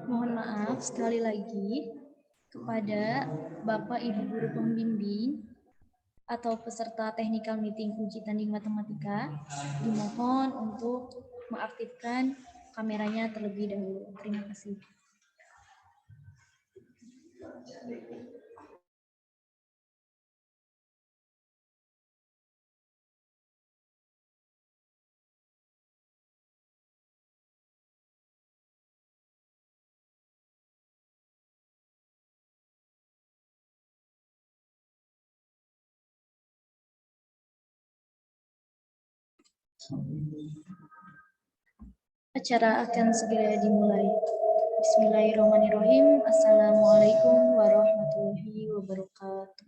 Mohon maaf sekali lagi kepada Bapak Ibu Guru Pembimbing atau peserta technical meeting uji tanding matematika, dimohon untuk mengaktifkan kameranya terlebih dahulu. Terima kasih. Acara akan segera dimulai. Bismillahirrahmanirrahim. Assalamualaikum warahmatullahi wabarakatuh.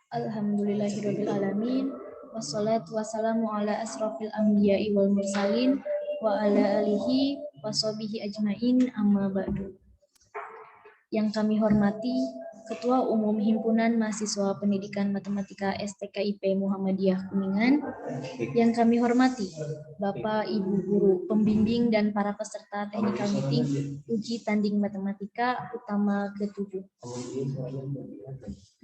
Alhamdulillahirabbil alamin. Wassalatu wassalamu ala asrofil anbiya'i wal mursalin wa ala alihi washabihi ajmain amma ba'du. Yang kami hormati Ketua Umum Himpunan Mahasiswa Pendidikan Matematika STKIP Muhammadiyah Kuningan. Yang kami hormati Bapak Ibu Guru Pembimbing dan para peserta technical meeting uji tanding matematika utama ke-7.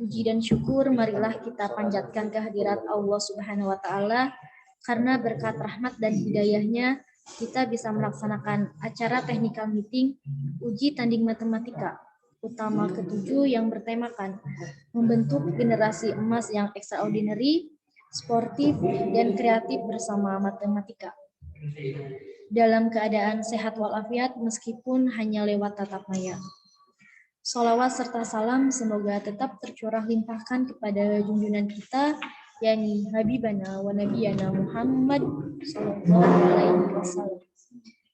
Puji dan syukur marilah kita panjatkan kehadirat Allah Subhanahu wa taala karena berkat rahmat dan hidayahnya kita bisa melaksanakan acara technical meeting uji tanding matematika utama ke-7 yang bertemakan membentuk generasi emas yang extraordinary, sportif, dan kreatif bersama matematika. Dalam keadaan sehat walafiat meskipun hanya lewat tatap maya. Sholawat serta salam semoga tetap tercurah limpahkan kepada junjungan kita, yakni Habibana wa Nabiyana Muhammad Sallallahu Alaihi Wasallam,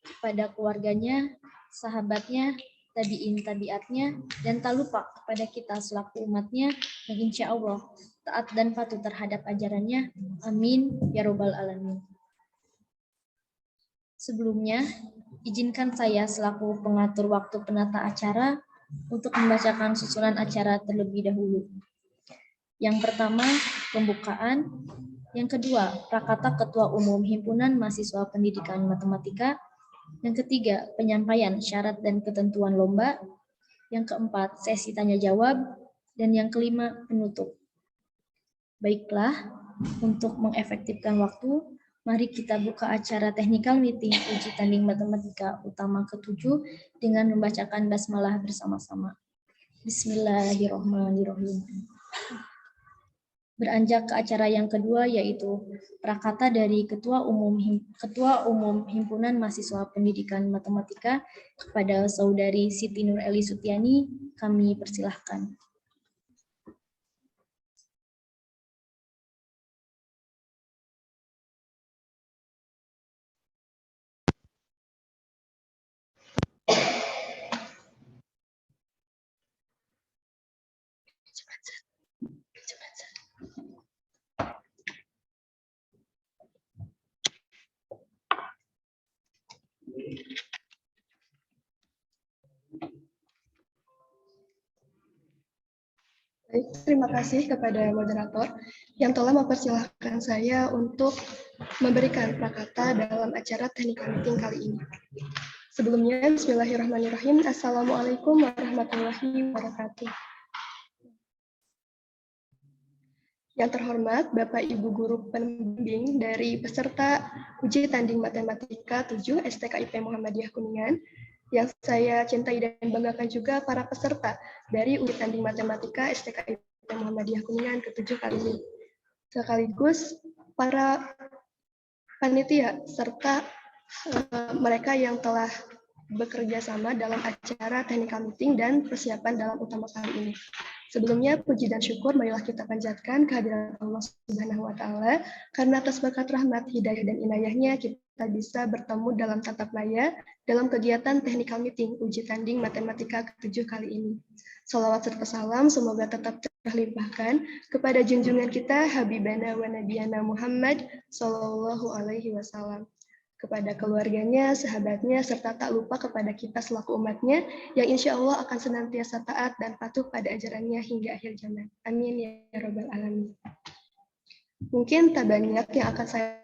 kepada keluarganya, sahabatnya, tabi'in tabiatnya, dan tak lupa kepada kita selaku umatnya yang insya Allah taat dan patuh terhadap ajarannya. Amin ya robbal alamin. Sebelumnya, izinkan saya selaku pengatur waktu penata acara untuk membacakan susunan acara terlebih dahulu. Yang pertama, pembukaan. Yang kedua, prakata Ketua Umum Himpunan Mahasiswa Pendidikan Matematika. Yang ketiga, penyampaian syarat dan ketentuan lomba. Yang keempat, sesi tanya jawab. Dan yang kelima, penutup. Baiklah, untuk mengefektifkan waktu, mari kita buka acara technical meeting uji tanding matematika utama ke-7 dengan membacakan basmalah bersama-sama. Bismillahirrahmanirrahim. Beranjak ke acara yang kedua, yaitu prakata dari Ketua Umum Himpunan Mahasiswa Pendidikan Matematika kepada Saudari Siti Nur Eli Sutiani, kami persilahkan. Baik, terima kasih kepada moderator yang telah mempersilahkan saya untuk memberikan prakata dalam acara technical meeting kali ini. Sebelumnya, bismillahirrahmanirrahim. Assalamualaikum warahmatullahi wabarakatuh. Yang terhormat Bapak Ibu Guru Pembimbing dari peserta uji tanding matematika 7 STKIP Muhammadiyah Kuningan, yang saya cintai dan banggakan juga para peserta dari uji tanding matematika STKIP Muhammadiyah Kuningan ke-7 kali ini. Sekaligus para panitia serta mereka yang telah bekerja sama dalam acara technical meeting dan persiapan dalam utama kali ini. Sebelumnya, puji dan syukur marilah kita panjatkan kehadiran Allah Subhanahu wa taala karena atas berkat rahmat, hidayah dan inayahnya kita bisa bertemu dalam tatap maya dalam kegiatan technical meeting uji tanding matematika ke-7 kali ini. Shalawat serta salam semoga tetap terlimpahkan kepada junjungan kita Habibana wa Nabiyana Muhammad Sallallahu Alaihi Wasallam, kepada keluarganya, sahabatnya, serta tak lupa kepada kita selaku umatnya yang insya Allah akan senantiasa taat dan patuh pada ajarannya hingga akhir zaman. Amin ya rabbal alamin. Mungkin tak banyak yang akan saya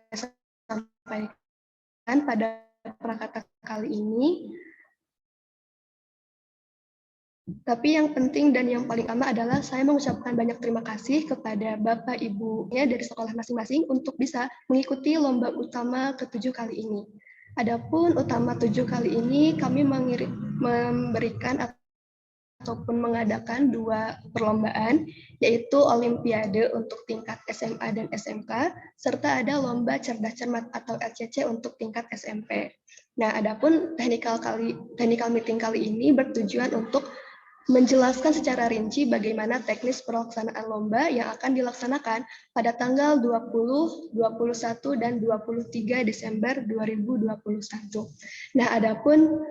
sampaikan pada prakata kali ini, tapi yang penting dan yang paling utama adalah saya mengucapkan banyak terima kasih kepada Bapak Ibunya dari sekolah masing-masing untuk bisa mengikuti lomba utama ke-7 kali ini. Adapun utama 7 kali ini kami memberikan ataupun mengadakan 2 perlombaan, yaitu Olimpiade untuk tingkat SMA dan SMK, serta ada Lomba Cerdas Cermat atau LCC untuk tingkat SMP. Nah, adapun technical meeting kali ini bertujuan untuk menjelaskan secara rinci bagaimana teknis pelaksanaan lomba yang akan dilaksanakan pada tanggal 20, 21, dan 23 Desember 2021. Nah, adapun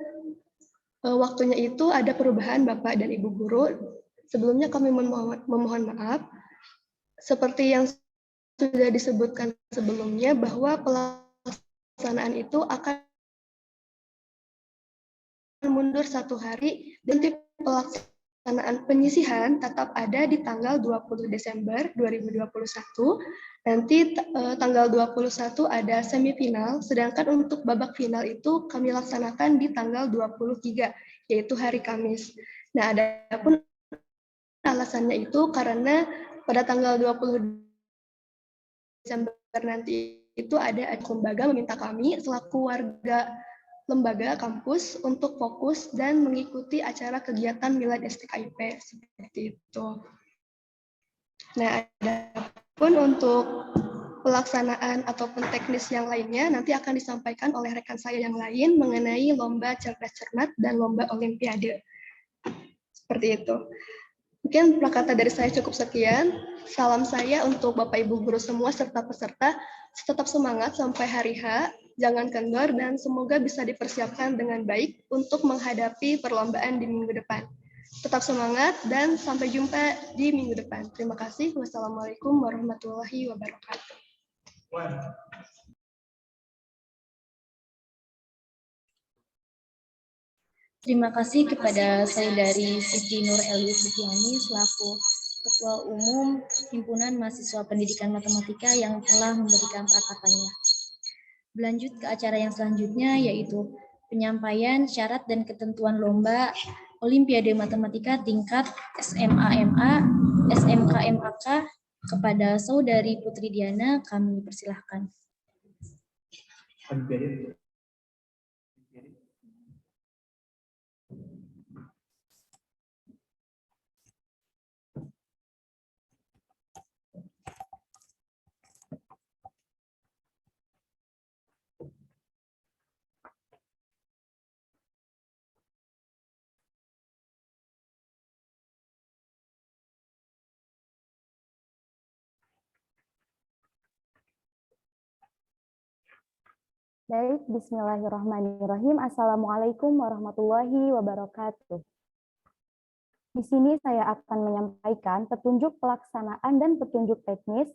waktunya itu ada perubahan Bapak dan Ibu Guru. Sebelumnya kami memohon maaf. Seperti yang sudah disebutkan sebelumnya bahwa pelaksanaan itu akan mundur 1 hari dan pelaksanaan penyisihan tetap ada di tanggal 20 Desember 2021. Nanti tanggal 21 ada semifinal, sedangkan untuk babak final itu kami laksanakan di tanggal 23, yaitu hari Kamis. Nah, adapun alasannya itu karena pada tanggal 20 Desember nanti itu ada lembaga meminta kami selaku warga lembaga kampus untuk fokus dan mengikuti acara kegiatan Milad STKIP seperti itu. Nah, adapun untuk pelaksanaan ataupun teknis yang lainnya nanti akan disampaikan oleh rekan saya yang lain mengenai lomba cerdas cermat dan lomba olimpiade. Seperti itu. Mungkin prakata dari saya cukup sekian. Salam saya untuk Bapak Ibu guru semua serta peserta. Tetap semangat sampai hari H, jangan kendor, dan semoga bisa dipersiapkan dengan baik untuk menghadapi perlombaan di minggu depan. Tetap semangat dan sampai jumpa di minggu depan. Terima kasih. Wassalamualaikum warahmatullahi wabarakatuh. Terima kasih kepada Saudari Siti Nur Eliusufiani selaku Ketua Umum Himpunan Mahasiswa Pendidikan Matematika yang telah memberikan prakatanya. Berlanjut ke acara yang selanjutnya yaitu penyampaian syarat dan ketentuan lomba Olimpiade Matematika tingkat SMA-MA, SMK-MAK kepada Saudari Putri Diana, kami persilahkan. Baik, bismillahirrahmanirrahim. Assalamualaikum warahmatullahi wabarakatuh. Di sini saya akan menyampaikan petunjuk pelaksanaan dan petunjuk teknis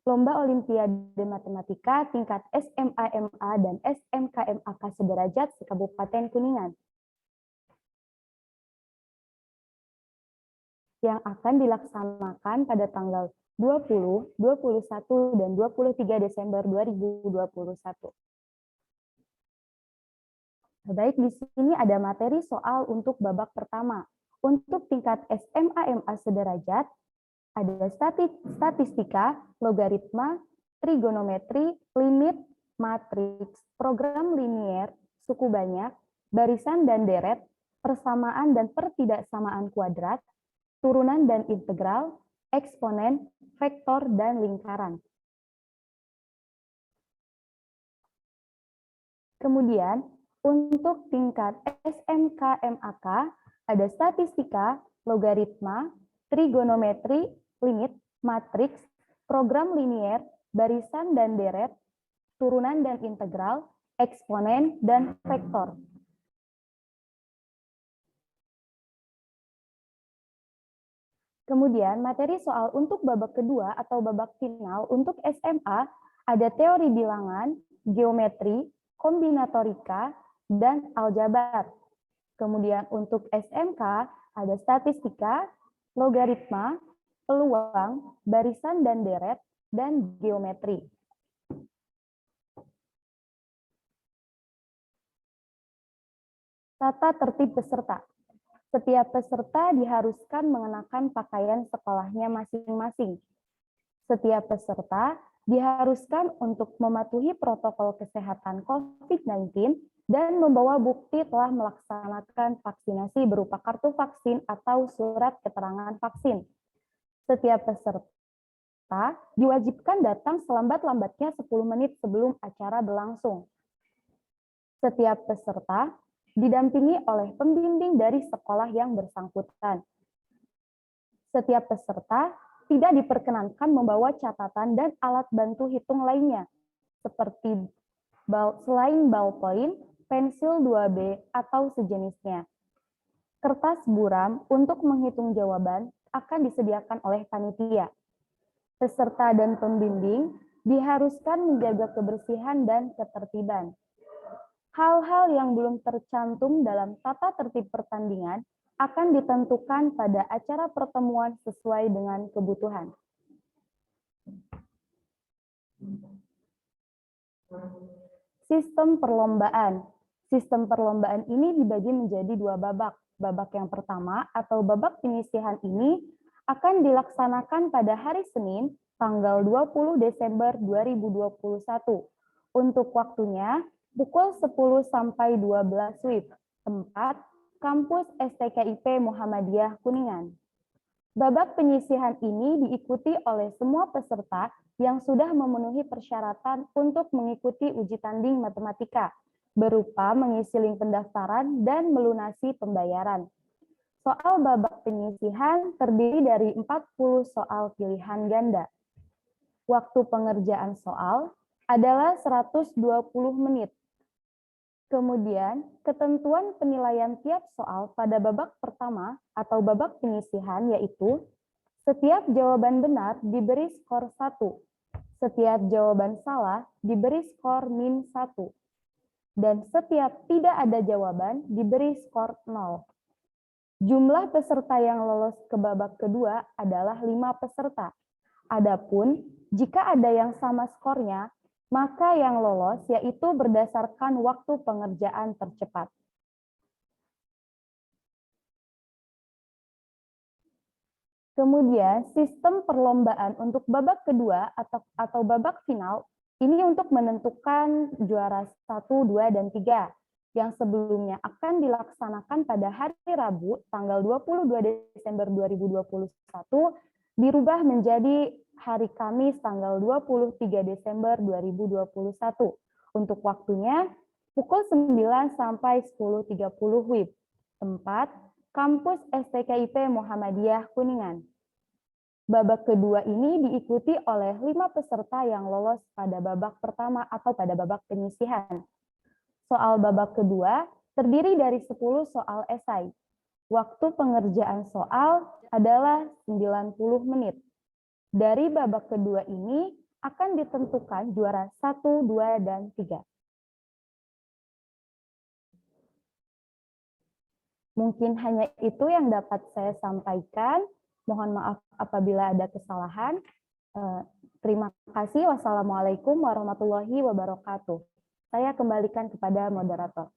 Lomba Olimpiade Matematika tingkat SMA-MA dan SMK-MAK sederajat se-Kabupaten Kuningan yang akan dilaksanakan pada tanggal 20, 21, dan 23 Desember 2021. Baik, di sini ada materi soal untuk babak pertama. Untuk tingkat SMA-MA sederajat, ada statistika, logaritma, trigonometri, limit, matriks, program linier, suku banyak, barisan dan deret, persamaan dan pertidaksamaan kuadrat, turunan dan integral, eksponen, vektor, dan lingkaran. Kemudian, untuk tingkat SMK-MAK, ada statistika, logaritma, trigonometri, limit, matriks, program linier, barisan dan deret, turunan dan integral, eksponen, dan vektor. Kemudian, materi soal untuk babak kedua atau babak final untuk SMA, ada teori bilangan, geometri, kombinatorika, dan aljabar. Kemudian untuk SMK ada statistika, logaritma, peluang, barisan dan deret, dan geometri. Tata tertib peserta. Setiap peserta diharuskan mengenakan pakaian sekolahnya masing-masing. Setiap peserta diharuskan untuk mematuhi protokol kesehatan COVID-19 dan membawa bukti telah melaksanakan vaksinasi berupa kartu vaksin atau surat keterangan vaksin. Setiap peserta diwajibkan datang selambat-lambatnya 10 menit sebelum acara berlangsung. Setiap peserta didampingi oleh pembimbing dari sekolah yang bersangkutan. Setiap peserta tidak diperkenankan membawa catatan dan alat bantu hitung lainnya, seperti selain ballpoint, pensil 2B, atau sejenisnya. Kertas buram untuk menghitung jawaban akan disediakan oleh panitia. Peserta dan pembimbing diharuskan menjaga kebersihan dan ketertiban. Hal-hal yang belum tercantum dalam tata tertib pertandingan akan ditentukan pada acara pertemuan sesuai dengan kebutuhan. Sistem perlombaan. Sistem perlombaan ini dibagi menjadi 2 babak. Babak yang pertama atau babak penyisihan ini akan dilaksanakan pada hari Senin, tanggal 20 Desember 2021. Untuk waktunya, pukul 10 sampai 12 WIB. Tempat, Kampus STKIP Muhammadiyah Kuningan. Babak penyisihan ini diikuti oleh semua peserta yang sudah memenuhi persyaratan untuk mengikuti uji tanding matematika, berupa mengisi link pendaftaran dan melunasi pembayaran. Soal babak penyisihan terdiri dari 40 soal pilihan ganda. Waktu pengerjaan soal adalah 120 menit. Kemudian, ketentuan penilaian tiap soal pada babak pertama atau babak penyisihan yaitu setiap jawaban benar diberi skor 1, setiap jawaban salah diberi skor -1, dan setiap tidak ada jawaban diberi skor 0. Jumlah peserta yang lolos ke babak kedua adalah 5 peserta. Adapun, jika ada yang sama skornya, maka yang lolos yaitu berdasarkan waktu pengerjaan tercepat. Kemudian, sistem perlombaan untuk babak kedua atau babak final ini untuk menentukan juara 1, 2, dan 3 yang sebelumnya akan dilaksanakan pada hari Rabu tanggal 22 Desember 2021 dirubah menjadi hari Kamis tanggal 23 Desember 2021. Untuk waktunya pukul 9 sampai 10.30 WIB. Tempat, Kampus STKIP Muhammadiyah Kuningan. Babak kedua ini diikuti oleh 5 peserta yang lolos pada babak pertama atau pada babak penyisihan. Soal babak kedua terdiri dari 10 soal esai. Waktu pengerjaan soal adalah 90 menit. Dari babak kedua ini akan ditentukan juara 1, 2, dan 3. Mungkin hanya itu yang dapat saya sampaikan. Mohon maaf apabila ada kesalahan. Terima kasih. Wassalamualaikum warahmatullahi wabarakatuh. Saya kembalikan kepada moderator.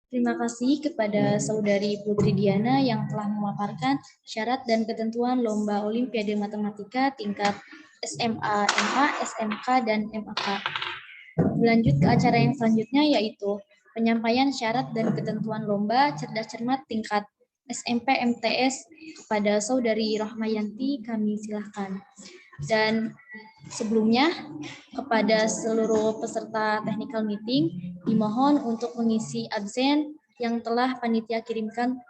Terima kasih kepada Saudari Putri Diana yang telah memaparkan syarat dan ketentuan Lomba Olimpiade Matematika tingkat SMA, MA, SMK, dan MAK. Berlanjut ke acara yang selanjutnya yaitu penyampaian syarat dan ketentuan Lomba Cerdas Cermat tingkat SMP MTS kepada Saudari Rohmayanti, kami silakan. Dan sebelumnya, kepada seluruh peserta technical meeting, dimohon untuk mengisi absen yang telah panitia kirimkan.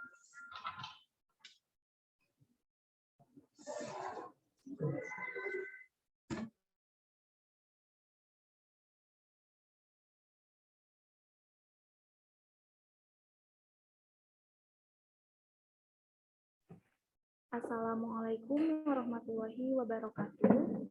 Assalamualaikum warahmatullahi wabarakatuh.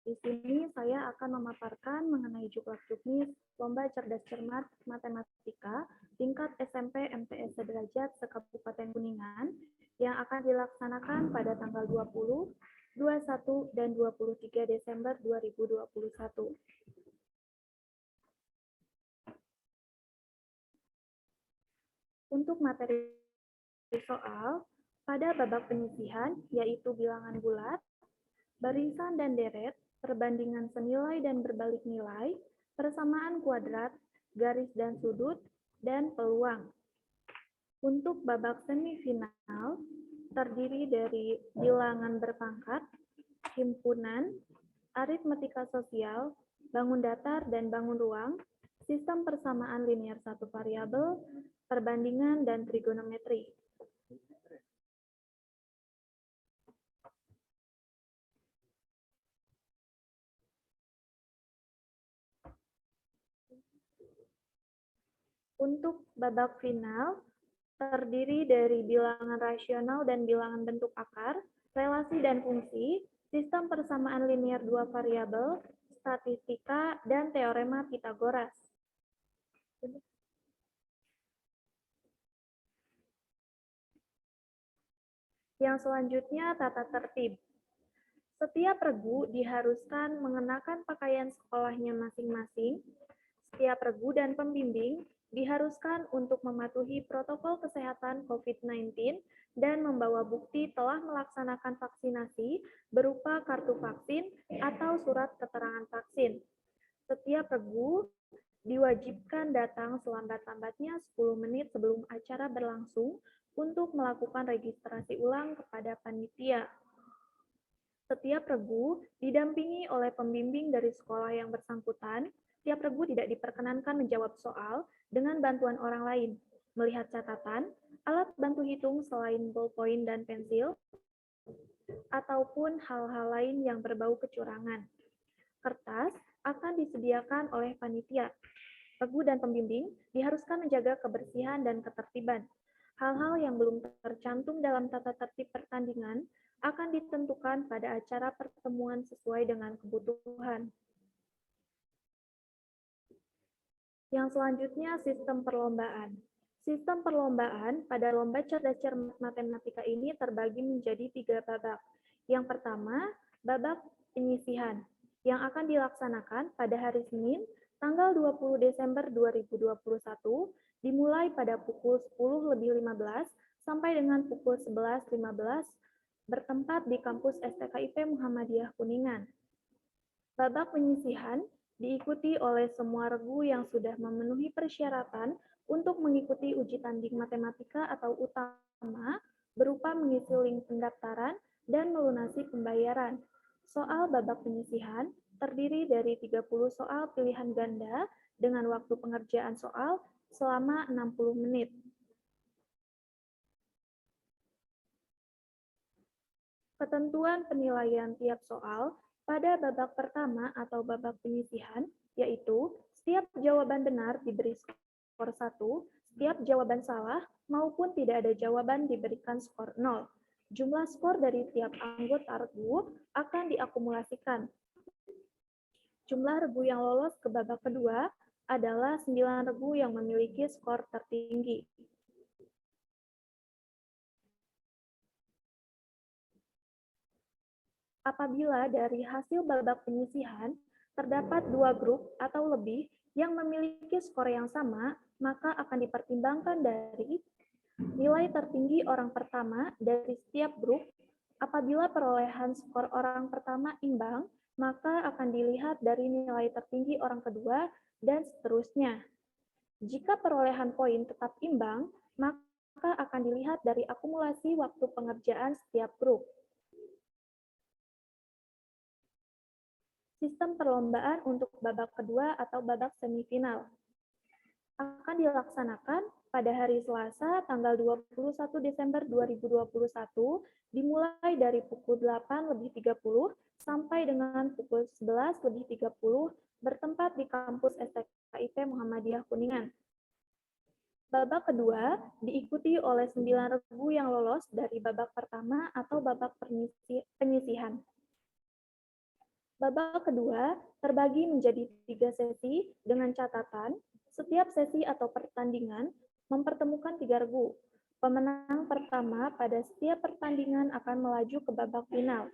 Di sini saya akan memaparkan mengenai juklak-juknis Lomba Cerdas Cermat Matematika tingkat SMP MTS sederajat se-Kabupaten Kuningan yang akan dilaksanakan pada tanggal 20 21, dan 23 Desember 2021. Untuk materi soal, pada babak penyisihan, yaitu bilangan bulat, barisan dan deret, perbandingan senilai dan berbalik nilai, persamaan kuadrat, garis dan sudut, dan peluang. Untuk babak semifinal, terdiri dari bilangan berpangkat, himpunan, aritmetika sosial, bangun datar dan bangun ruang, sistem persamaan linear satu variabel, perbandingan, dan trigonometri. Untuk babak final, terdiri dari bilangan rasional dan bilangan bentuk akar, relasi dan fungsi, sistem persamaan linear dua variabel, statistika, dan teorema Pitagoras. Yang selanjutnya, tata tertib. Setiap regu diharuskan mengenakan pakaian sekolahnya masing-masing. Setiap regu dan pembimbing diharuskan untuk mematuhi protokol kesehatan COVID-19 dan membawa bukti telah melaksanakan vaksinasi berupa kartu vaksin atau surat keterangan vaksin. Setiap regu diwajibkan datang selambat-lambatnya 10 menit sebelum acara berlangsung untuk melakukan registrasi ulang kepada panitia. Setiap regu didampingi oleh pembimbing dari sekolah yang bersangkutan. Tiap regu tidak diperkenankan menjawab soal dengan bantuan orang lain, melihat catatan, alat bantu hitung selain ballpoint dan pensil, ataupun hal-hal lain yang berbau kecurangan. Kertas akan disediakan oleh panitia. Regu dan pembimbing diharuskan menjaga kebersihan dan ketertiban. Hal-hal yang belum tercantum dalam tata tertib pertandingan akan ditentukan pada acara pertemuan sesuai dengan kebutuhan. Yang selanjutnya, sistem perlombaan. Sistem perlombaan pada lomba cerdas cermat matematika ini terbagi menjadi 3 babak. Yang pertama, babak penyisihan, yang akan dilaksanakan pada hari Senin, tanggal 20 Desember 2021, dimulai pada pukul 10.15 sampai dengan pukul 11.15, bertempat di kampus STKIP Muhammadiyah Kuningan. Babak penyisihan diikuti oleh semua regu yang sudah memenuhi persyaratan untuk mengikuti uji tanding matematika atau utama berupa mengisi link pendaftaran dan melunasi pembayaran. Soal babak penyisihan terdiri dari 30 soal pilihan ganda dengan waktu pengerjaan soal selama 60 menit. Ketentuan penilaian tiap soal pada babak pertama atau babak penyisihan, yaitu setiap jawaban benar diberi skor 1, setiap jawaban salah maupun tidak ada jawaban diberikan skor 0. Jumlah skor dari tiap anggota regu akan diakumulasikan. Jumlah regu yang lolos ke babak kedua adalah 9 regu yang memiliki skor tertinggi. Apabila dari hasil babak penyisihan terdapat 2 grup atau lebih yang memiliki skor yang sama, maka akan dipertimbangkan dari nilai tertinggi orang pertama dari setiap grup. Apabila perolehan skor orang pertama imbang, maka akan dilihat dari nilai tertinggi orang kedua, dan seterusnya. Jika perolehan poin tetap imbang, maka akan dilihat dari akumulasi waktu pengerjaan setiap grup. Sistem perlombaan untuk babak kedua atau babak semifinal akan dilaksanakan pada hari Selasa tanggal 21 Desember 2021 dimulai dari pukul 8.30 sampai dengan pukul 11.30 bertempat di kampus STKIP Muhammadiyah Kuningan. Babak kedua diikuti oleh 9 regu yang lolos dari babak pertama atau babak penyisihan. Babak kedua terbagi menjadi 3 sesi dengan catatan setiap sesi atau pertandingan mempertemukan 3 regu. Pemenang pertama pada setiap pertandingan akan melaju ke babak final.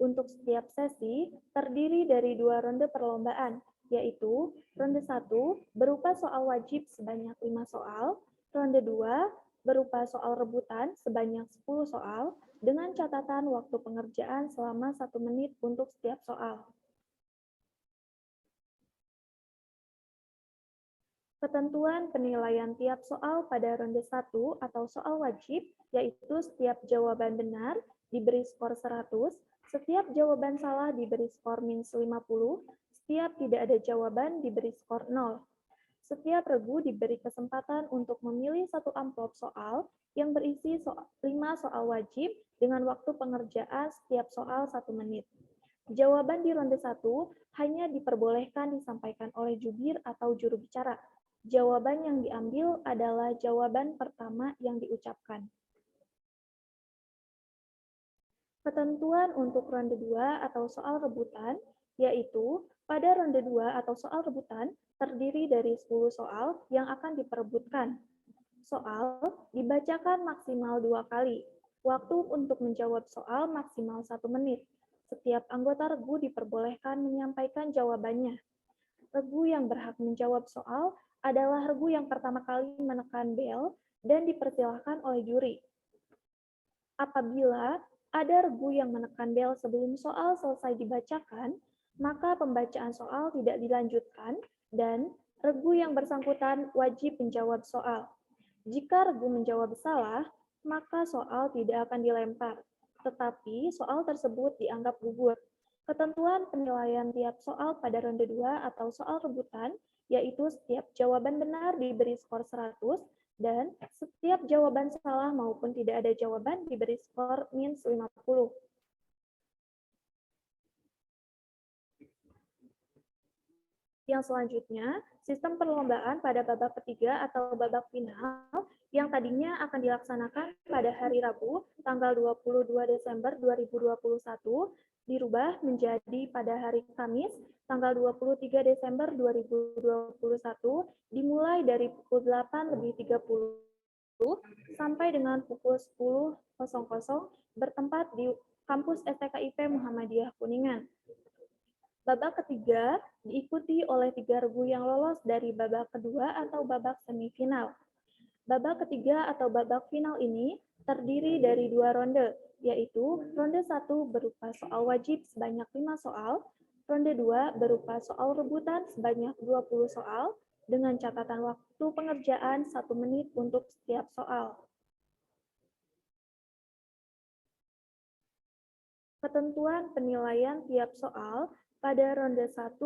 Untuk setiap sesi terdiri dari 2 ronde perlombaan, yaitu ronde 1 berupa soal wajib sebanyak 5 soal, ronde 2 berupa soal rebutan sebanyak 10 soal, dengan catatan waktu pengerjaan selama 1 menit untuk setiap soal. Ketentuan penilaian tiap soal pada ronde 1 atau soal wajib, yaitu setiap jawaban benar diberi skor 100, setiap jawaban salah diberi skor minus 50, setiap tidak ada jawaban diberi skor 0. Setiap regu diberi kesempatan untuk memilih satu amplop soal yang berisi 5 soal wajib dengan waktu pengerjaan setiap soal 1 menit. Jawaban di ronde 1 hanya diperbolehkan disampaikan oleh jubir atau juru bicara. Jawaban yang diambil adalah jawaban pertama yang diucapkan. Ketentuan untuk ronde 2 atau soal rebutan, yaitu pada ronde 2 atau soal rebutan terdiri dari 10 soal yang akan diperebutkan. Soal dibacakan maksimal 2 kali. Waktu untuk menjawab soal maksimal 1 menit. Setiap anggota regu diperbolehkan menyampaikan jawabannya. Regu yang berhak menjawab soal adalah regu yang pertama kali menekan bel dan dipersilahkan oleh juri. Apabila ada regu yang menekan bel sebelum soal selesai dibacakan, maka pembacaan soal tidak dilanjutkan dan regu yang bersangkutan wajib menjawab soal. Jika regu menjawab salah, maka soal tidak akan dilempar, tetapi soal tersebut dianggap gugur. Ketentuan penilaian tiap soal pada ronde 2 atau soal rebutan, yaitu setiap jawaban benar diberi skor 100, dan setiap jawaban salah maupun tidak ada jawaban diberi skor minus 50. Yang selanjutnya, sistem perlombaan pada babak ketiga atau babak final yang tadinya akan dilaksanakan pada hari Rabu, tanggal 22 Desember 2021, dirubah menjadi pada hari Kamis, tanggal 23 Desember 2021, dimulai dari pukul 8.30 sampai dengan pukul 10.00 bertempat di kampus STKIP Muhammadiyah Kuningan. Babak ketiga diikuti oleh 3 regu yang lolos dari babak kedua atau babak semifinal. Babak ketiga atau babak final ini terdiri dari 2 ronde, yaitu ronde 1 berupa soal wajib sebanyak 5 soal, ronde 2 berupa soal rebutan sebanyak 20 soal, dengan catatan waktu pengerjaan 1 menit untuk setiap soal. Ketentuan penilaian tiap soal pada ronde 1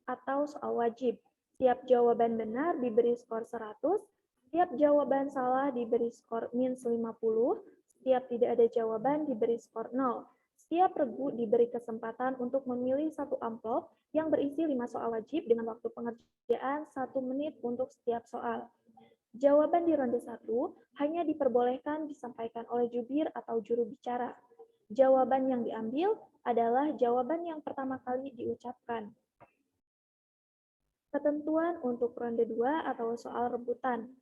atau soal wajib. Tiap jawaban benar diberi skor 100, setiap jawaban salah diberi skor minus 50, setiap tidak ada jawaban diberi skor 0. Setiap regu diberi kesempatan untuk memilih satu amplop yang berisi 5 soal wajib dengan waktu pengerjaan 1 menit untuk setiap soal. Jawaban di ronde 1 hanya diperbolehkan disampaikan oleh jubir atau juru bicara. Jawaban yang diambil adalah jawaban yang pertama kali diucapkan. Ketentuan untuk ronde 2 atau soal rebutan.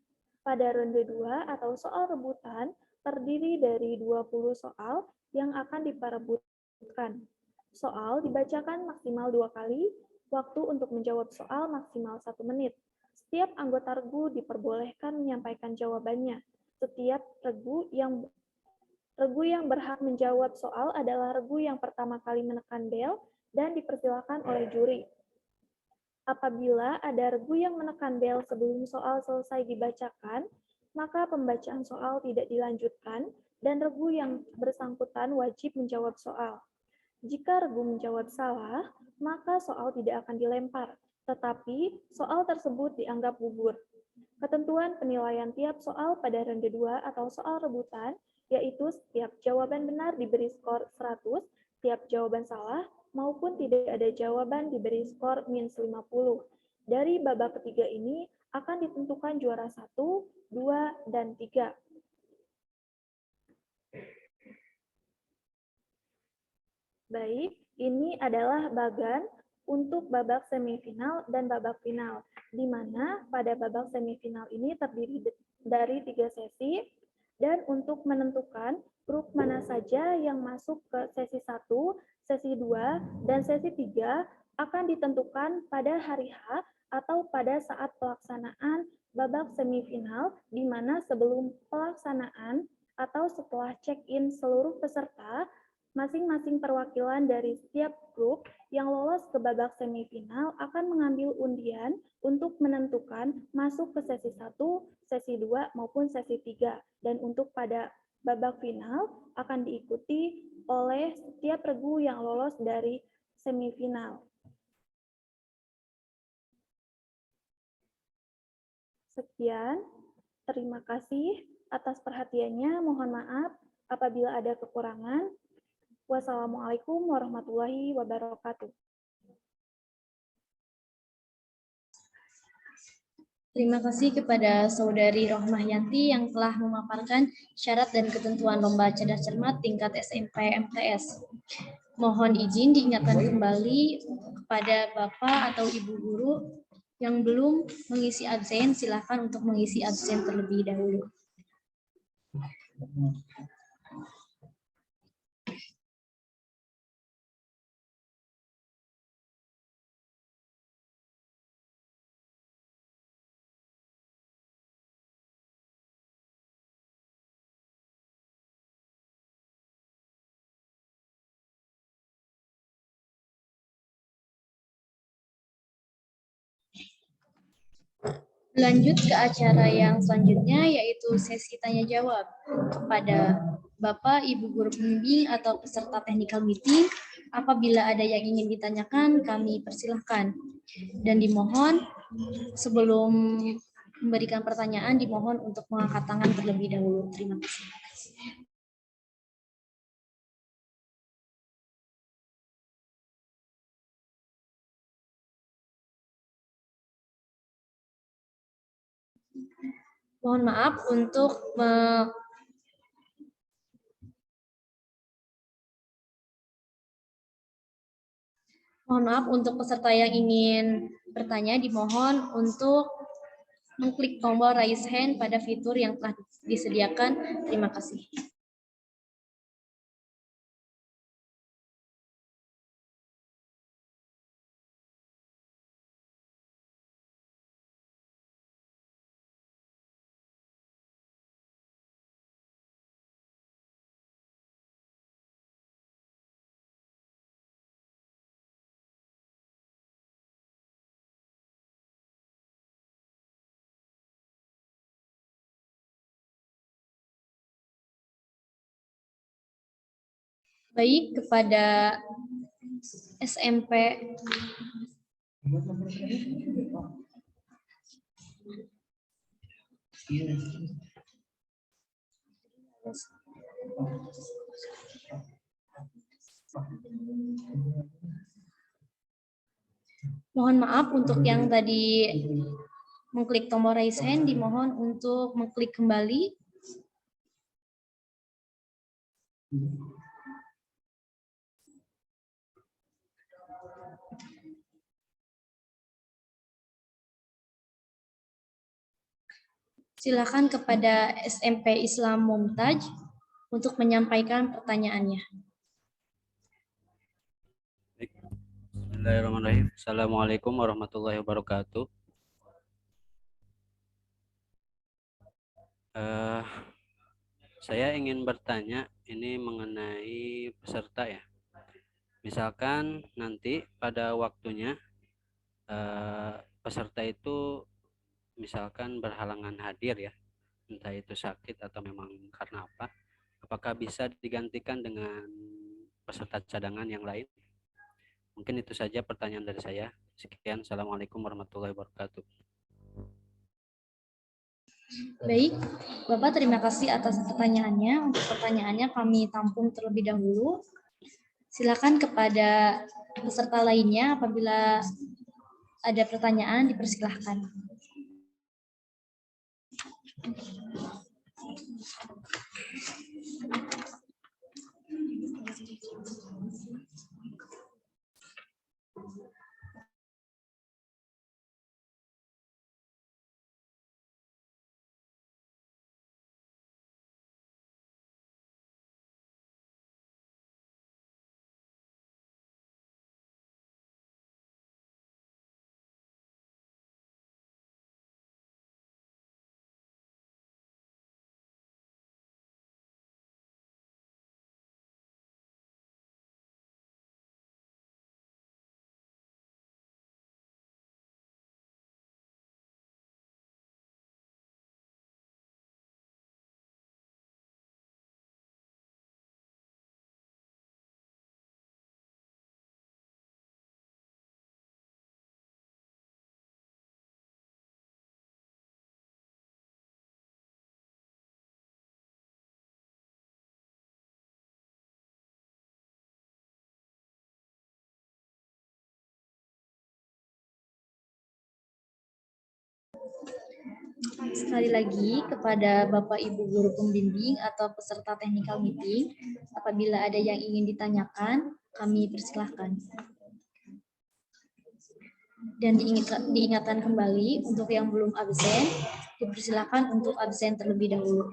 Pada ronde 2 atau soal rebutan terdiri dari 20 soal yang akan diperebutkan. Soal dibacakan maksimal 2 kali, waktu untuk menjawab soal maksimal 1 menit. Setiap anggota regu diperbolehkan menyampaikan jawabannya. Setiap regu yang berhak menjawab soal adalah regu yang pertama kali menekan bel dan dipersilakan oleh juri. Apabila ada regu yang menekan bel sebelum soal selesai dibacakan, maka pembacaan soal tidak dilanjutkan dan regu yang bersangkutan wajib menjawab soal. Jika regu menjawab salah, maka soal tidak akan dilempar, tetapi soal tersebut dianggap gugur. Ketentuan penilaian tiap soal pada ronde 2 atau soal rebutan, yaitu setiap jawaban benar diberi skor 100, setiap jawaban salah maupun tidak ada jawaban diberi skor minus 50. Dari babak ketiga ini akan ditentukan juara 1, 2, dan 3. Baik, ini adalah bagan untuk babak semifinal dan babak final, di mana pada babak semifinal ini terdiri dari 3 sesi, dan Kemudian untuk menentukan grup mana saja yang masuk ke sesi 1, sesi 2, dan sesi 3 akan ditentukan pada hari H atau pada saat pelaksanaan babak semifinal, di mana sebelum pelaksanaan atau setelah check-in seluruh peserta, masing-masing perwakilan dari setiap grup yang lolos ke babak semifinal akan mengambil undian untuk menentukan masuk ke sesi 1, sesi 2, maupun sesi 3. Dan untuk pada babak final akan diikuti oleh setiap regu yang lolos dari semifinal. Sekian, terima kasih atas perhatiannya. Mohon maaf apabila ada kekurangan. Wassalamualaikum warahmatullahi wabarakatuh. Terima kasih kepada Saudari Rohmah Yanti yang telah memaparkan syarat dan ketentuan lomba cerdas cermat tingkat SMP MTS. Mohon izin diingatkan kembali kepada Bapak atau Ibu guru yang belum mengisi absen, silakan untuk mengisi absen terlebih dahulu. Lanjut ke acara yang selanjutnya, yaitu sesi tanya jawab kepada Bapak, Ibu guru pembimbing atau peserta technical meeting. Apabila ada yang ingin ditanyakan, kami persilahkan. Dan dimohon sebelum memberikan pertanyaan, dimohon untuk mengangkat tangan terlebih dahulu. Terima kasih. Mohon maaf untuk peserta yang ingin bertanya, dimohon untuk mengklik tombol raise hand pada fitur yang telah disediakan. Terima kasih. Baik, kepada SMP mohon maaf untuk yang tadi mengklik tombol raise hand, dimohon untuk mengklik kembali. Silakan kepada SMP Islam Mumtaj untuk menyampaikan pertanyaannya. Bismillahirrahmanirrahim. Assalamualaikum warahmatullahi wabarakatuh. Saya ingin bertanya ini mengenai peserta ya. Misalkan nanti pada waktunya peserta itu misalkan berhalangan hadir ya, entah itu sakit atau memang karena apa, apakah bisa digantikan dengan peserta cadangan yang lain? Mungkin itu saja pertanyaan dari saya. Sekian, Assalamualaikum warahmatullahi wabarakatuh. Baik, Bapak terima kasih atas pertanyaannya. Untuk pertanyaannya kami tampung terlebih dahulu. Silakan kepada peserta lainnya apabila ada pertanyaan dipersilahkan. Sekali lagi kepada Bapak Ibu guru pembimbing atau peserta technical meeting, apabila ada yang ingin ditanyakan, kami persilahkan. Dan diingatkan kembali untuk yang belum absen, dipersilakan untuk absen terlebih dahulu.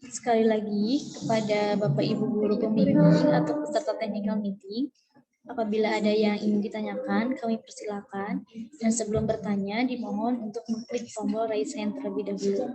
Sekali lagi kepada Bapak Ibu guru pembimbing atau peserta technical meeting, apabila ada yang ingin ditanyakan, kami persilakan. Dan sebelum bertanya, dimohon untuk mengklik tombol raise hand terlebih dahulu.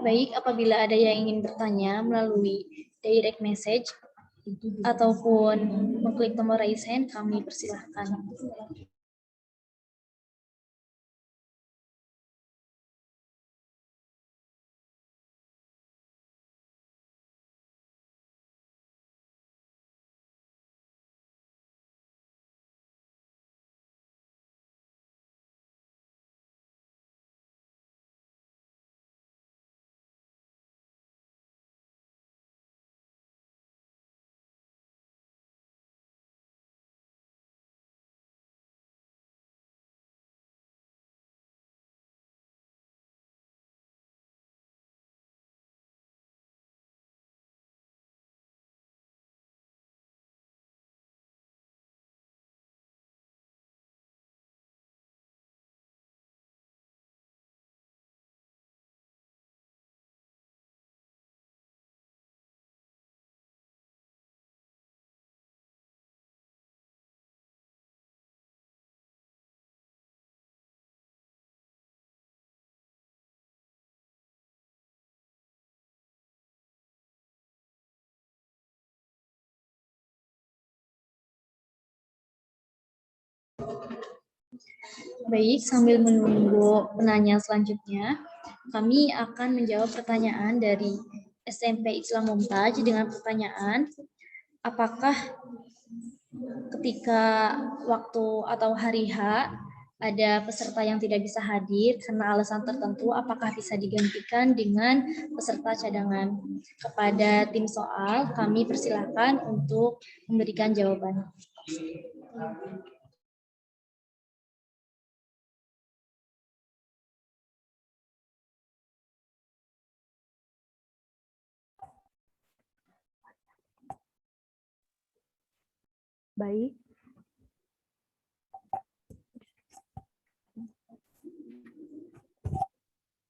Baik, apabila ada yang ingin bertanya melalui direct message ataupun mengklik tombol raise hand, kami persilahkan. Baik, sambil menunggu penanya selanjutnya, kami akan menjawab pertanyaan dari SMP Islam Mumtaj dengan pertanyaan, apakah ketika waktu atau hari H ada peserta yang tidak bisa hadir karena alasan tertentu, apakah bisa digantikan dengan peserta cadangan? Kepada tim soal, kami persilahkan untuk memberikan jawaban. Baik.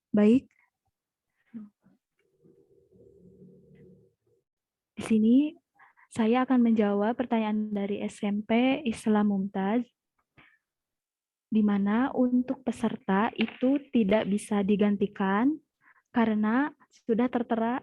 Baik. Di sini saya akan menjawab pertanyaan dari SMP Islam Mumtaz, di mana untuk peserta itu tidak bisa digantikan karena sudah tertera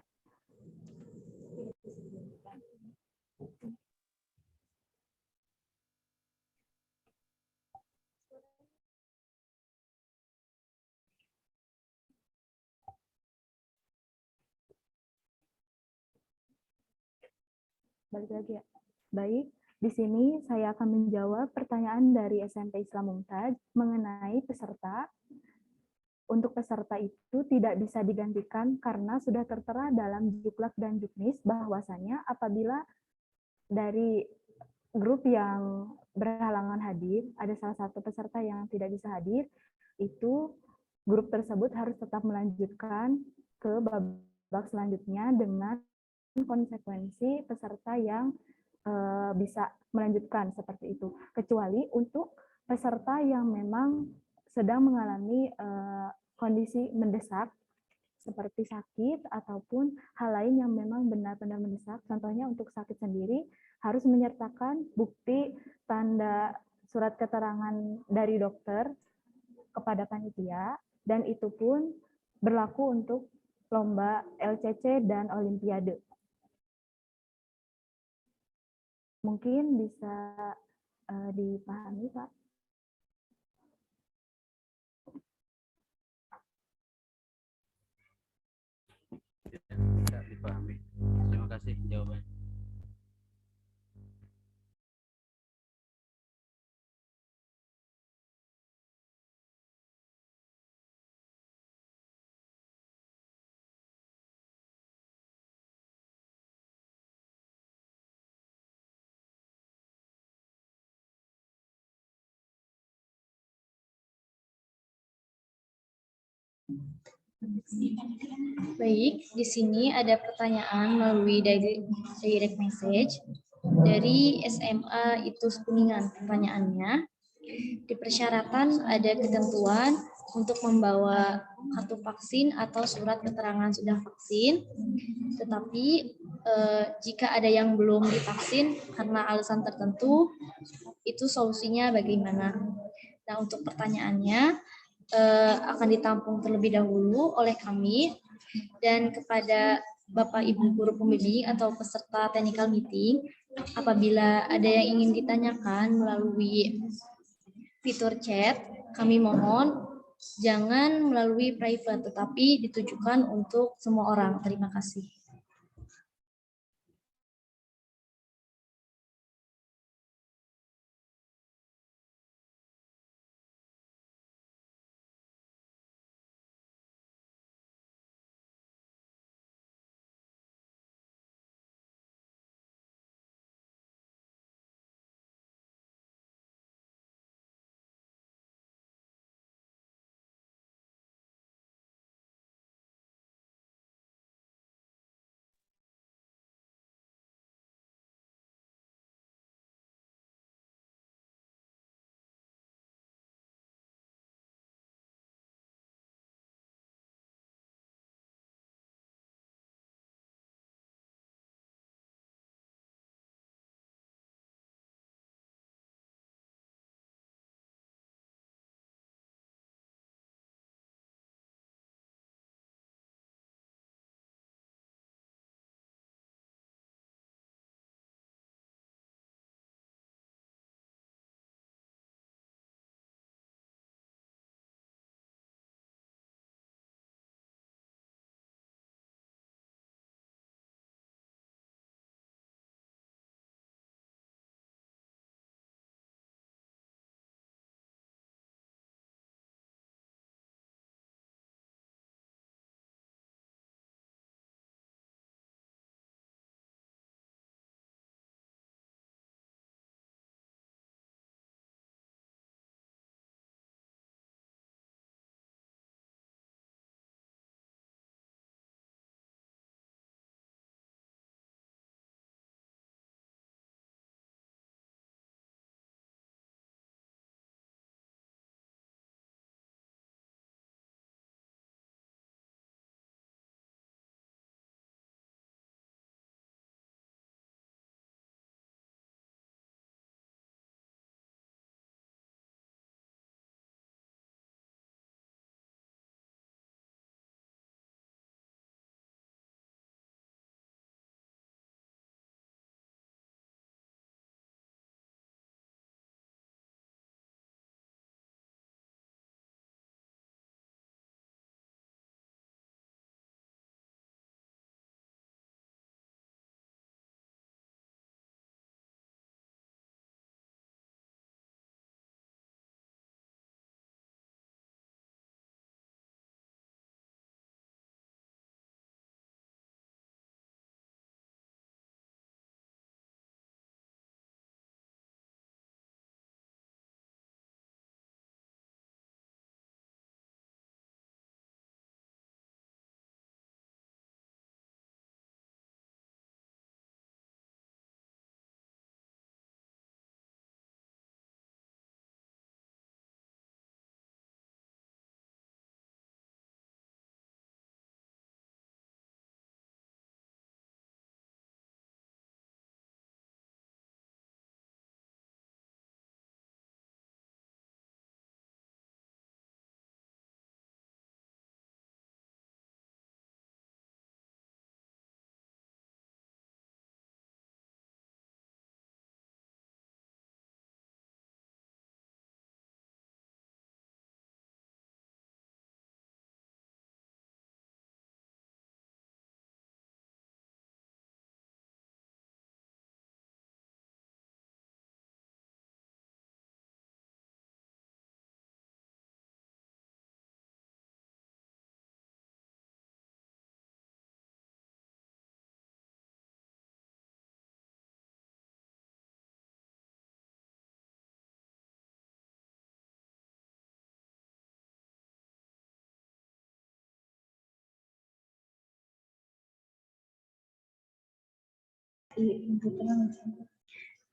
balik lagi ya. Baik, di sini saya akan menjawab pertanyaan dari SMP Islam Mumtaz mengenai peserta. Untuk peserta itu tidak bisa digantikan karena sudah tertera dalam Juklak dan Juknis bahwasanya apabila dari grup yang berhalangan hadir, ada salah satu peserta yang tidak bisa hadir, itu grup tersebut harus tetap melanjutkan ke babak selanjutnya dengan konsekuensi peserta yang bisa melanjutkan seperti itu. Kecuali untuk peserta yang memang sedang mengalami kondisi mendesak seperti sakit ataupun hal lain yang memang benar-benar mendesak. Contohnya untuk sakit sendiri harus menyertakan bukti tanda surat keterangan dari dokter kepada panitia, dan itu pun berlaku untuk lomba LCC dan Olimpiade. Mungkin bisa dipahami, Pak. Bisa dipahami. Terima kasih jawabannya. Baik, di sini ada pertanyaan melalui direct message dari SMA Itus Kuningan. Pertanyaannya, di persyaratan ada ketentuan untuk membawa kartu vaksin atau surat keterangan sudah vaksin, tetapi jika ada yang belum divaksin karena alasan tertentu, itu solusinya bagaimana? Nah, untuk pertanyaannya akan ditampung terlebih dahulu oleh kami, dan kepada Bapak Ibu guru pembimbing atau peserta technical meeting, apabila ada yang ingin ditanyakan melalui fitur chat, kami mohon jangan melalui private, tetapi ditujukan untuk semua orang. Terima kasih.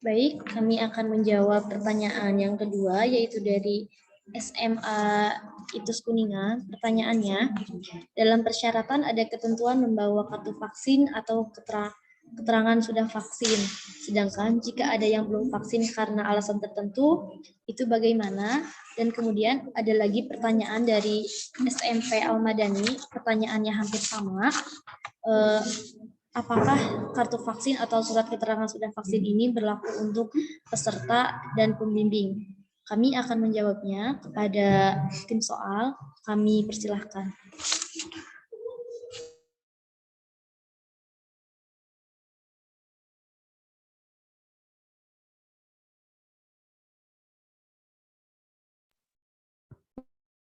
Baik, kami akan menjawab pertanyaan yang kedua, yaitu dari SMA Itus Kuningan. Pertanyaannya, dalam persyaratan ada ketentuan membawa kartu vaksin atau keterangan sudah vaksin. Sedangkan jika ada yang belum vaksin karena alasan tertentu, itu bagaimana? Dan kemudian ada lagi pertanyaan dari SMP Al-Madani, pertanyaannya hampir sama. Apakah kartu vaksin atau surat keterangan sudah vaksin ini berlaku untuk peserta dan pembimbing? Kami akan menjawabnya kepada tim soal. Kami persilahkan.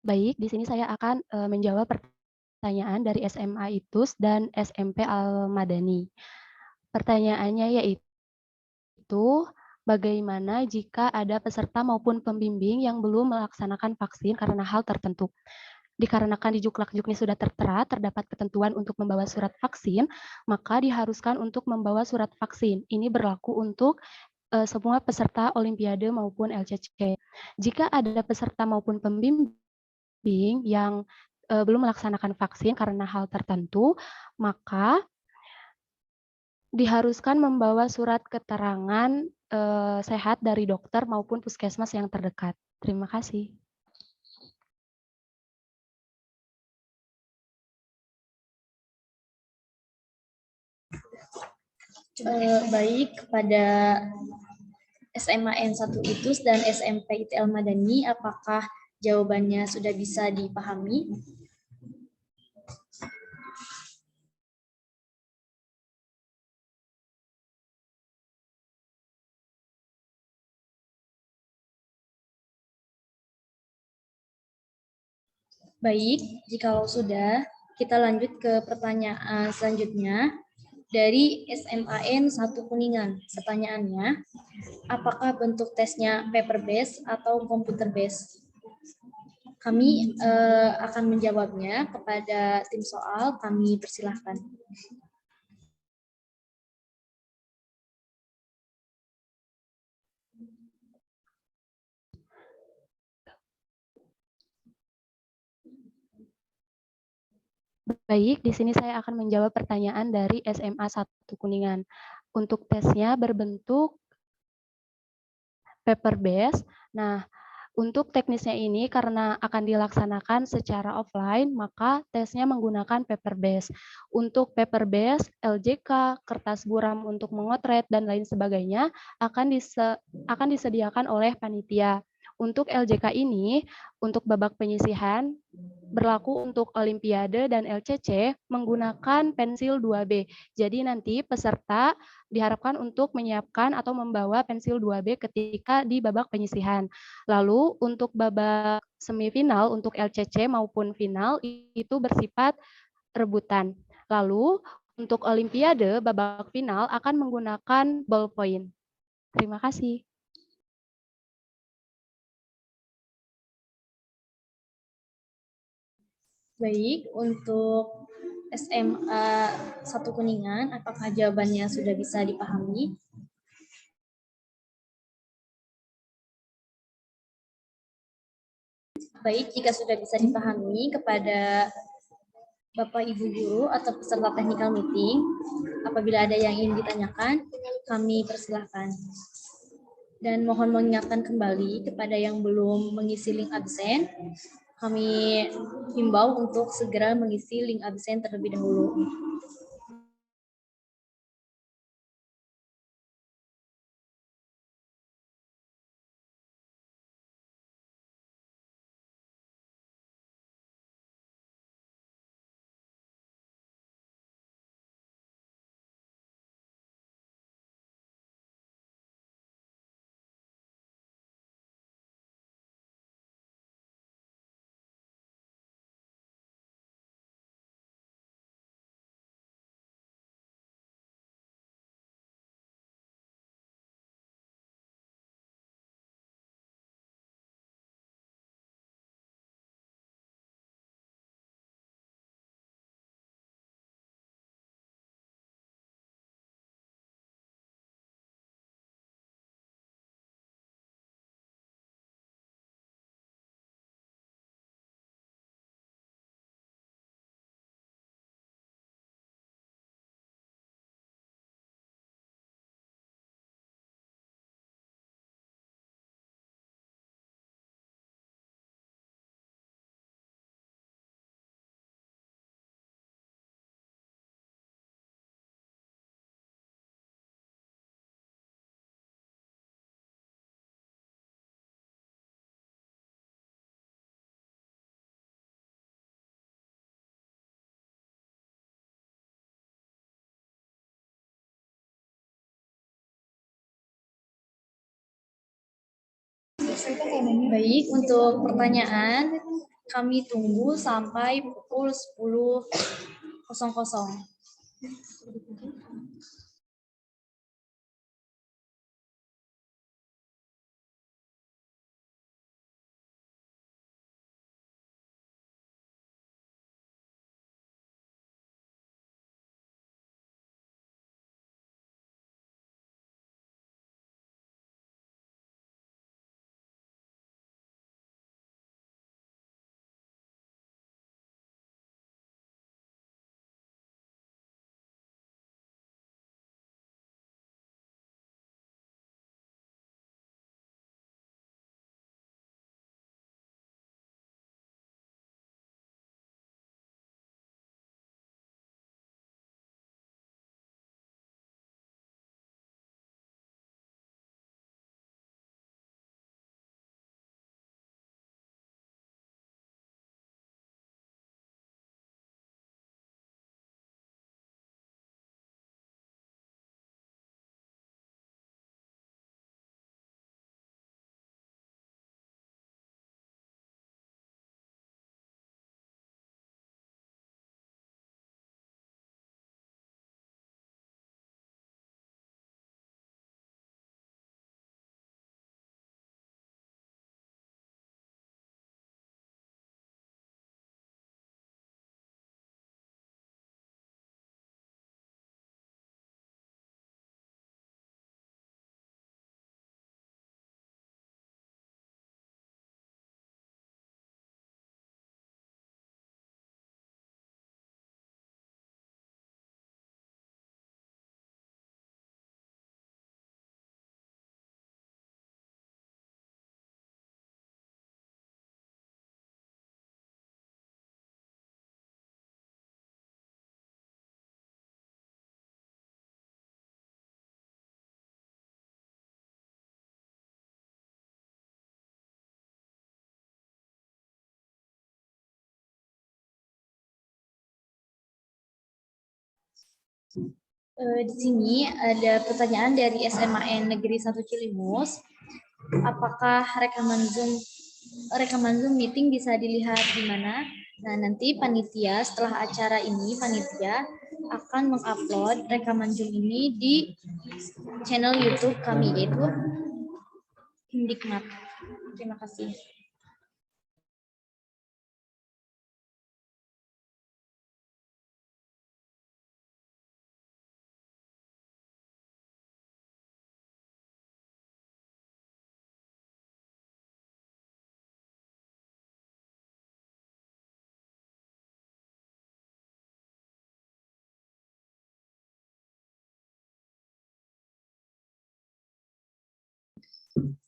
Baik, di sini saya akan menjawab pertanyaan dari SMA ITUS dan SMP Al-Madani. Pertanyaannya yaitu, bagaimana jika ada peserta maupun pembimbing yang belum melaksanakan vaksin karena hal tertentu? Dikarenakan di Juklak-Juknis sudah tertera terdapat ketentuan untuk membawa surat vaksin, maka diharuskan untuk membawa surat vaksin. Ini berlaku untuk semua peserta Olimpiade maupun LCC. Jika ada peserta maupun pembimbing yang belum melaksanakan vaksin karena hal tertentu, maka diharuskan membawa surat keterangan sehat dari dokter maupun puskesmas yang terdekat. Terima kasih. Baik, kepada SMA N1 ITUS dan SMP IT Al-Madani, apakah jawabannya sudah bisa dipahami? Baik, jika sudah, kita lanjut ke pertanyaan selanjutnya dari SMAN 1 Kuningan. Pertanyaannya, apakah bentuk tesnya paper based atau computer based? Kami akan menjawabnya kepada tim soal. Kami persilahkan. Baik, di sini saya akan menjawab pertanyaan dari SMA 1 Kuningan. Untuk tesnya berbentuk paper base. Nah, untuk teknisnya ini karena akan dilaksanakan secara offline, maka tesnya menggunakan paper base. Untuk paper base, LJK, kertas buram untuk mengotret, dan lain sebagainya akan disediakan oleh panitia. Untuk LJK ini, untuk babak penyisihan, berlaku untuk Olimpiade dan LCC menggunakan pensil 2B. Jadi nanti peserta diharapkan untuk menyiapkan atau membawa pensil 2B ketika di babak penyisihan. Lalu untuk babak semifinal untuk LCC maupun final itu bersifat rebutan. Lalu untuk Olimpiade babak final akan menggunakan ballpoint. Terima kasih. Baik, untuk SMA 1 Kuningan, apakah jawabannya sudah bisa dipahami? Baik, jika sudah bisa dipahami, kepada Bapak Ibu Guru atau peserta technical meeting, apabila ada yang ingin ditanyakan, kami persilahkan. Dan mohon mengingatkan kembali kepada yang belum mengisi link absen, kami himbau untuk segera mengisi link absen terlebih dahulu. Baik, untuk pertanyaan kami tunggu sampai pukul 10.00. Di sini ada pertanyaan dari SMAN Negeri 1 Cilimus. Apakah rekaman Zoom meeting bisa dilihat di mana? Nah, nanti panitia setelah acara ini panitia akan mengupload rekaman Zoom ini di channel YouTube kami yaitu Himdikmat. Terima kasih.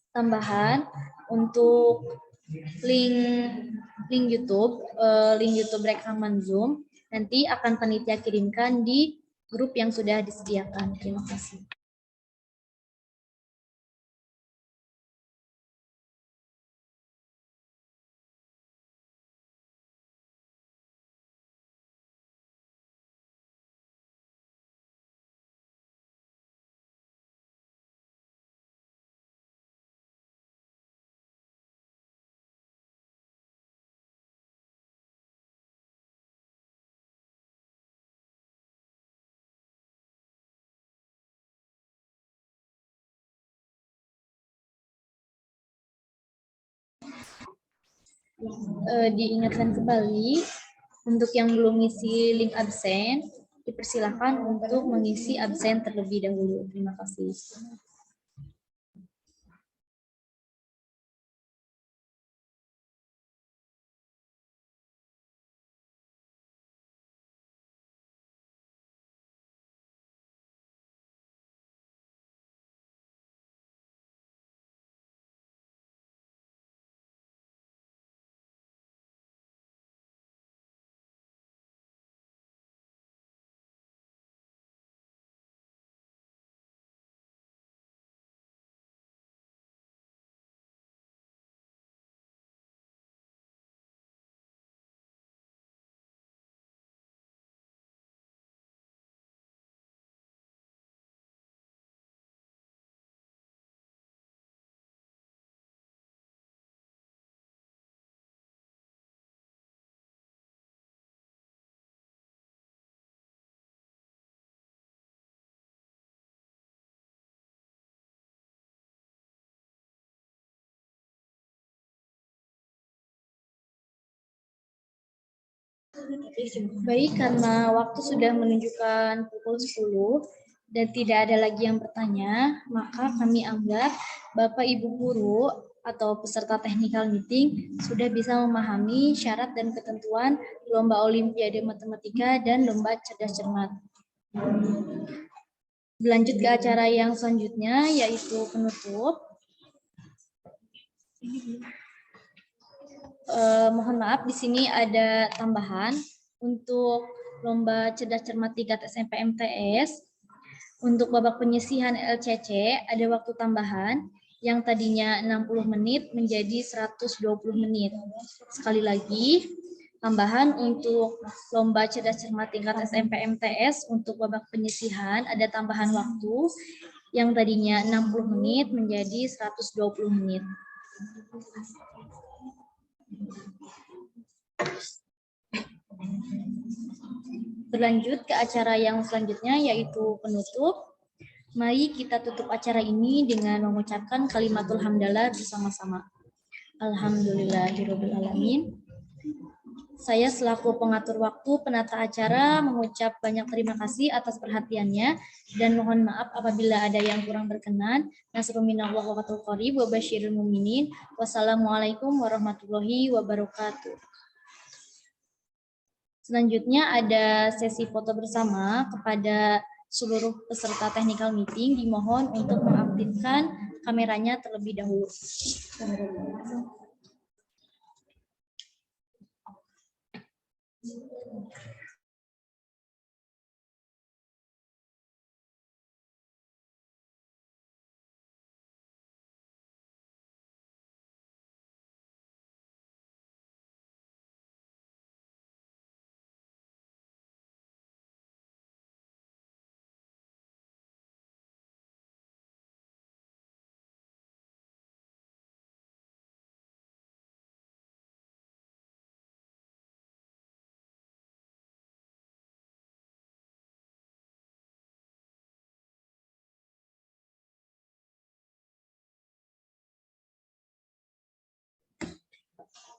Tambahan untuk link YouTube rekaman Zoom nanti akan panitia kirimkan di grup yang sudah disediakan. Terima kasih. Diingatkan kembali untuk yang belum ngisi link absen, dipersilakan untuk mengisi absen terlebih dahulu. Terima kasih. Baik, karena waktu sudah menunjukkan pukul 10 dan tidak ada lagi yang bertanya, maka kami anggap Bapak Ibu guru atau peserta technical meeting sudah bisa memahami syarat dan ketentuan lomba olimpiade matematika dan lomba cerdas cermat. Berlanjut ke acara yang selanjutnya, yaitu penutup. Mohon maaf, di sini ada tambahan untuk lomba cerdas cermat tingkat SMP MTS. Untuk babak penyisihan LCC ada waktu tambahan yang tadinya 60 menit menjadi 120 menit. Sekali lagi, tambahan untuk lomba cerdas cermat tingkat SMP MTS untuk babak penyisihan ada tambahan waktu yang tadinya 60 menit menjadi 120 menit. Berlanjut ke acara yang selanjutnya, yaitu penutup. Mari kita tutup acara ini dengan mengucapkan kalimatul hamdalah bersama-sama. Alhamdulillahirrahmanirrahim. Saya selaku pengatur waktu penata acara mengucap banyak terima kasih atas perhatiannya dan mohon maaf apabila ada yang kurang berkenan. Nasrul minallah wa fathul qarib wa basyiril mu'minin. Wassalamualaikum warahmatullahi wabarakatuh. Selanjutnya ada sesi foto bersama. Kepada seluruh peserta technical meeting dimohon untuk mengaktifkan kameranya terlebih dahulu.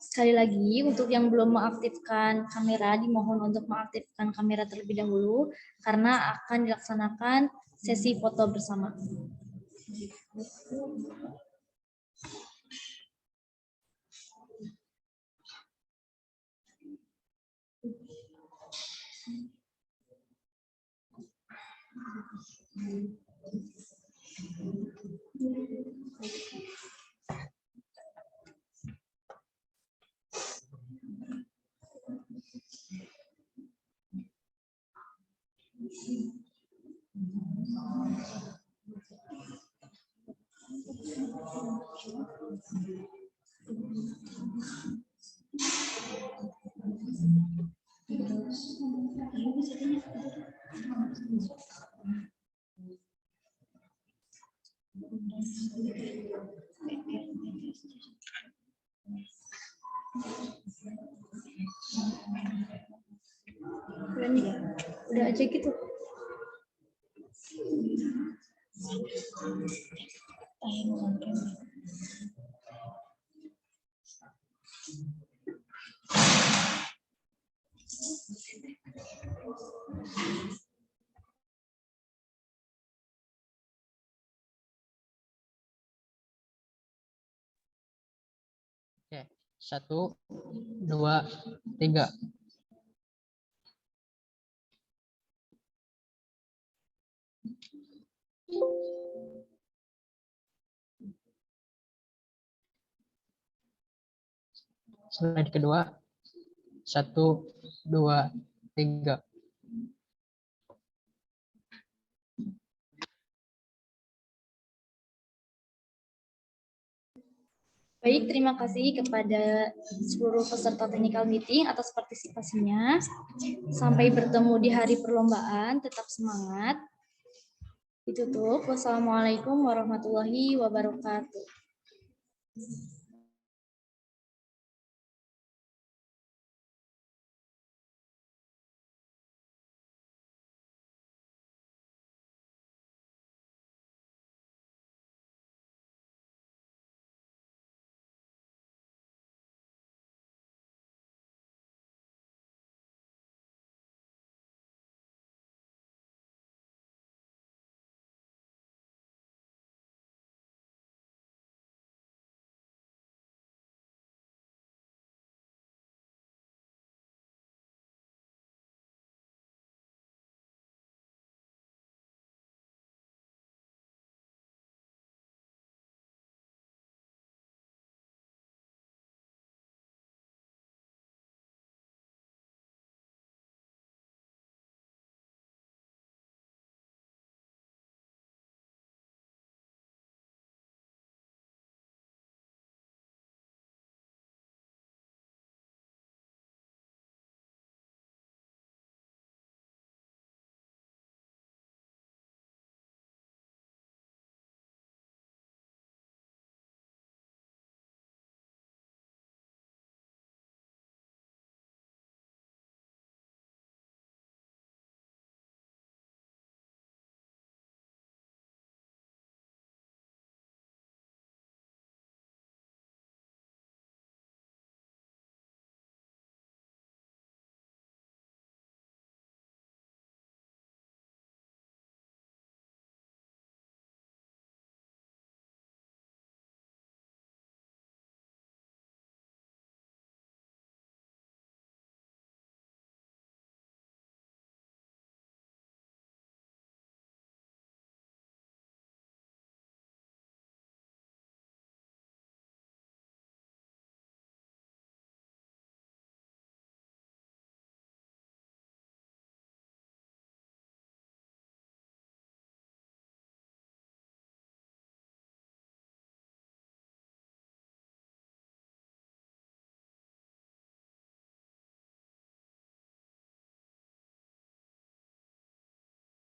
Sekali lagi, untuk yang belum mengaktifkan kamera, dimohon untuk mengaktifkan kamera terlebih dahulu, karena akan dilaksanakan sesi foto bersama. Udah aja gitu. Oke, 1, 2, 3. Slide kedua, 1, 2, 3. Baik, terima kasih kepada seluruh peserta technical meeting atas partisipasinya. Sampai bertemu di hari perlombaan, tetap semangat. Ditutup. Wassalamualaikum warahmatullahi wabarakatuh.